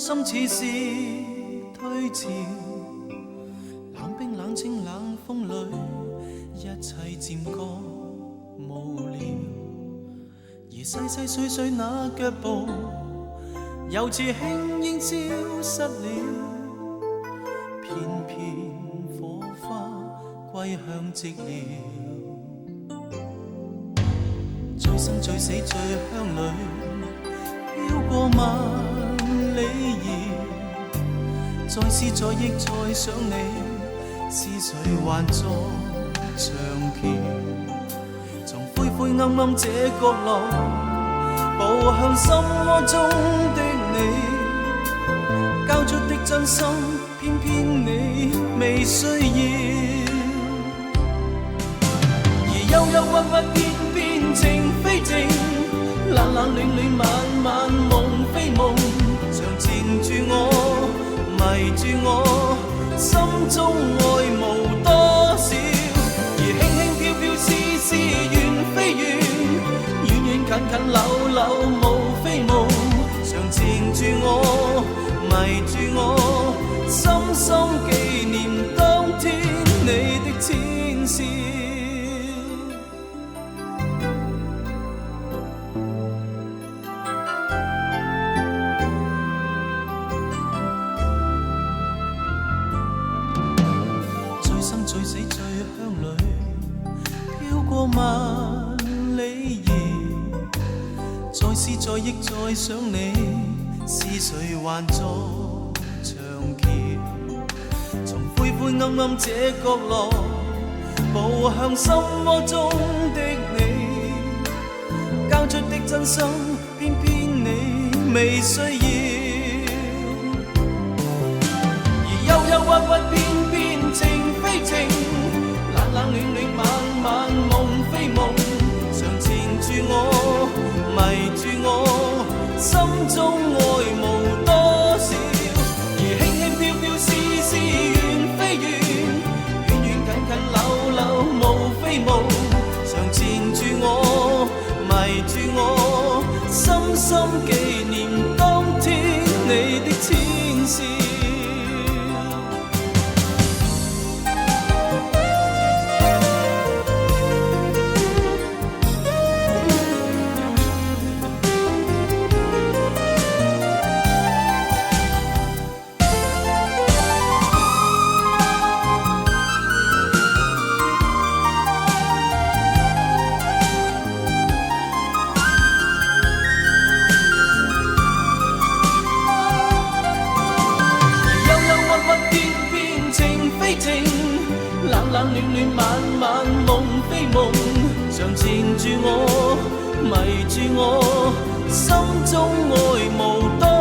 心似是退潮，冷冰冷清冷風裏，一切漸覺無聊。而細細碎碎那腳步，又似輕煙消失了，片片火花歸向寂寥。醉生醉死醉鄉裏，飄過萬里遙，再思再憶再想你，是誰還在長橋？從灰灰暗暗這角落，步向心窩中的你，交出的真心，偏偏你未需要。而憂憂鬱鬱偏偏情非情，冷冷暖暖晚晚夢非夢，常纏住我，迷住我，心中愛無多少。而輕輕飄飄絲絲緣非緣，遠遠近近縷縷無非夢，常纏住我，迷住我，深深紀念當天你的淺笑。醉死醉鄉裏，飄過萬里遙，再思再憶再想你，是誰還在長橋？從灰灰暗暗這角落，步向心窩中的你，交出的真心，偏偏你未需要。而憂憂鬱鬱偏偏情非情，冷冷暖暖晚晚夢非夢，常纏住我，迷住我，心中愛無多少。而輕輕飄飄絲絲緣非緣，遠遠近近縷縷無非夢，常纏住我，迷住我，深深紀念當天你的淺笑。冷冷暖暖晚晚夢非夢，常纏住我，迷住我，心中愛無多。